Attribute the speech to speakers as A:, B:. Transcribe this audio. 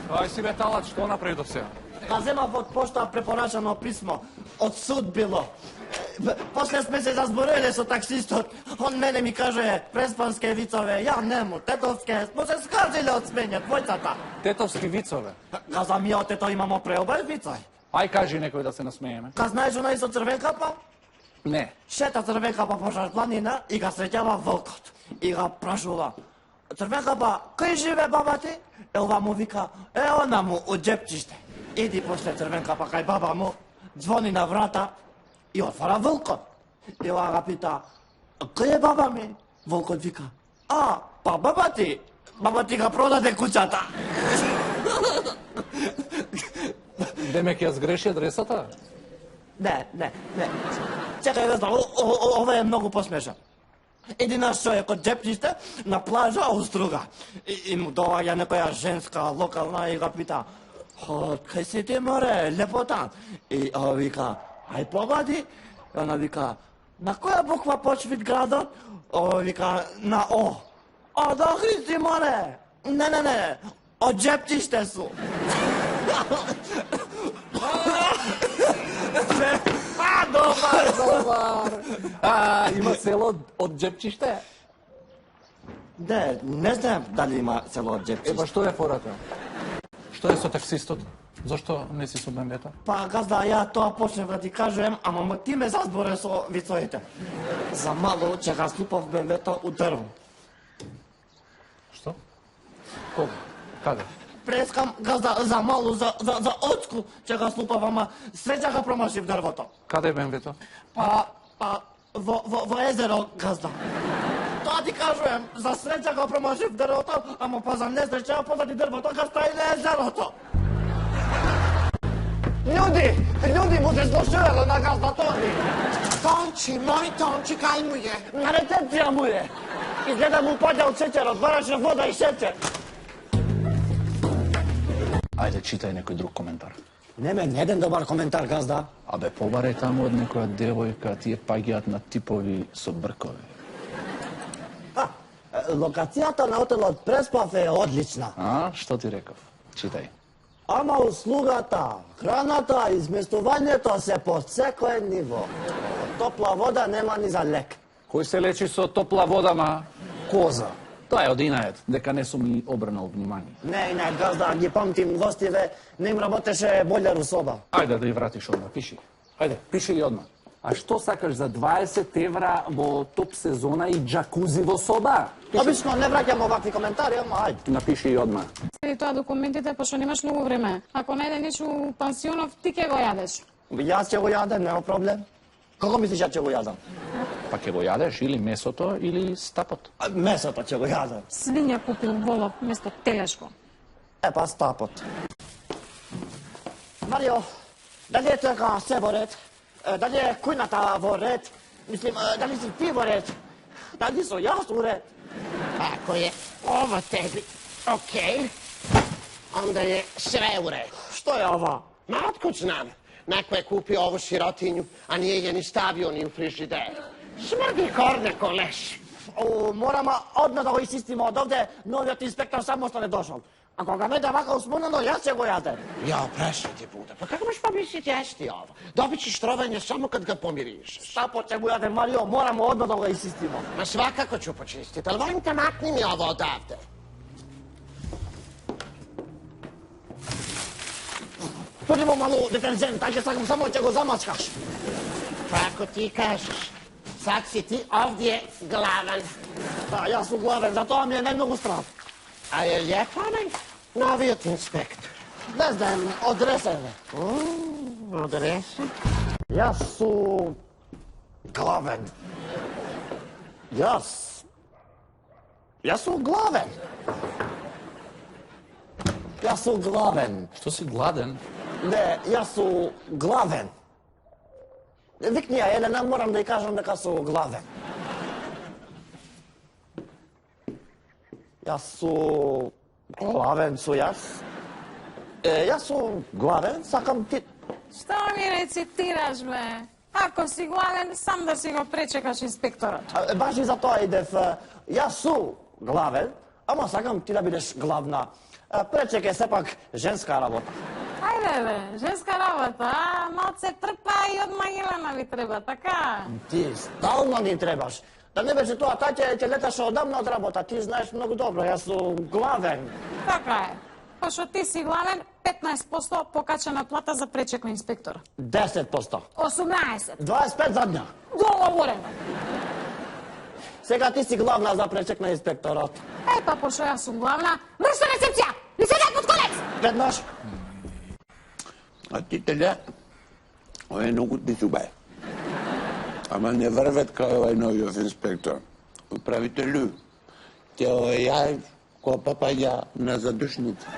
A: Aj si Betalac, što napravi do сега?
B: Взема од пошта препорачано писмо. Од суд било. После сме се разборили со таксистот. Он мене ми каже преспанске вицове. Ја нему, тетовске. Смо се скаржили од смене, двојцата.
A: Тетовски вицове.
B: Каза ми од тето имамо преобај вицој.
A: Ај кажи некој да се насмееме.
B: Знаеш онај со црвен капа?
A: Не.
B: Шета црвен капа по планина и га среќава волкот. И га прашува. Црвен капа, кај живе баба ти? Ова му вика, она му од џепчиште. Иди после црвен капа кај баба му, звони на врата и отвара волкот. И ова га пита, кај е баба ми? Волкот вика, па баба ти га продаде куќата.
A: Демек ја сгреши адресата?
B: Не. Чекај да знам, ова е многу посмешно. Еди наш човек од џепчиште на плажа Ауструга. И му доаѓа некоја женска локална и га пита, кај си ти море, лепота? И вика, ај погоди. И она вика, на која буква почвит градот? Вика, на О. Да, Христи море. Не, од џепчиште су.
A: Добар. Има село од џепчиште?
B: Не знам дали има село од џепчиште.
A: Еба што е пората? Што е со таксистот? Зошто не си со БМВ-то?
B: Па газда, ја тоа почнев да ти кажем, ама ти ме разборе со вицоите. За мало че га слупав БМВ-то у дрво.
A: Што? Кога? Каде?
B: Прескам газда за мало, за очку че га слупав, ама среќа га промашив дрвото.
A: Каде е БМВ-то?
B: Во езеро газда. Тоа ти кажувам, за среќа га промашив дрвото, ама па за несреќа позади дрвото га стаиле езерото. Ljudi mu se zlošivelo na gazdatori.
C: Moj Tonči, kaj mu je?
B: Na recepcija mu je. Izgleda mu padja od šećera, odvaraše voda i šećer.
A: Ајде, читај некој друг коментар.
B: Нема еден добар коментар, газда.
A: Абе, побарај таму од некоја девојка, тие паѓаат на типови со бркови.
B: Локацијата на отелот Преспав е одлична.
A: Што ти реков? Читај.
B: Ама услугата, храната, изместувањето се по секое ниво. Топла вода нема ни за лек.
A: Кој се лечи со топла вода, ма коза? Тоа е од инајет, дека не сум и обрнал внимание.
B: Не, газда, ги памтим гостиве, не им работеше бољар у соба.
A: Ајде да ја вратиш одма, пиши. Ајде, пиши и одма. А што сакаш за 20 евра во топ сезона и джакузи во соба?
B: Обично не враќам овакви коментари, ама ајде.
A: Напиши и одма.
D: И тоа документите, пошто немаш многу време. Ако најде нешто у пансионов, ти ќе го јадеш.
B: Јас ќе го јадам, нема проблем. Како мислиш ја ќе го јадам?
A: Па ќе го јадеш или месото, или стапот.
B: Месото ќе го јадам.
D: Свиња купил волов место телешко.
B: Па стапот. Марио, дали е така се во ред? Дали е кујната во ред? Мислим, дали си ти во ред? Дали со јас во ред?
C: Ако je ovo tebi okej, onda je sve u redu.
B: Што е ова?
C: Ma otkud znam? Neko je kupio ovu sirotinju, a nije je ni stavio ni u frižider. Smrdi korne ko leš.
B: Мораме одно да го изчистиме од овде, новиот инспектор само што не дошол. А кога не да вака успомнено, јас ќе го јадем.
C: Ja, prešli ti bude. Pa kako možeš pomisliti jesti ovo? Dobit ćeš trovanje samo kad ga pomirišeš.
B: Стапот ќе го јадем, Марио, морамо одно да го изчистиме.
C: Ma svakako ću počistiti, ali molim te makni mi ovo odavde.
B: Туримо малу детензент, ајде сакам само ќе го замачкаш.
C: Kako ti kažeš. Sad si ti ovdje glavan.
B: Да, јас сум главен, затоа ми е најмногу страв.
C: A je lijepo onaj noviот inspektor?
B: Не знам, одресен е.
C: Odresen?
B: Јас сум главен. Јас сум главен. Јас сум главен.
A: Што си гладен?
B: Не, јас сум главен. Викни ја, Елена, морам да ја кажам дека сум главен. Јас сум главен су јас. Јас сум главен, сакам ти...
D: Што ми рецитираш, бе? Ако си гладен, сам да си го пречекаш инспекторот.
B: Баш и за тоа идев. Јас сум главен, ама сакам ти да бидеш главна. Пречек е сепак женска работа.
D: Ајде бе, женска работа, а? Малце трпа и од Магилена ви треба, така?
B: Ти стално ни требаш. Да не беше тоа, таќе ќе леташе одамна од работа, ти знаеш многу добро, јас сум главен.
D: Така е. Пошто ти си главен, 15% покачена плата за пречекна инспектора.
B: 10%.
D: 18.
B: 25 задња.
D: Договорено.
B: Сега ти си главна за пречек на инспекторот.
D: Па пошто јас сум главна, врши рецепција! Ли седат под колец!
B: Веднаш.
E: А ти теле, ова е многу ти субе. Ама не врвет као овај новиот инспектор. Управителю, ќе ова ја која папаја на задушница.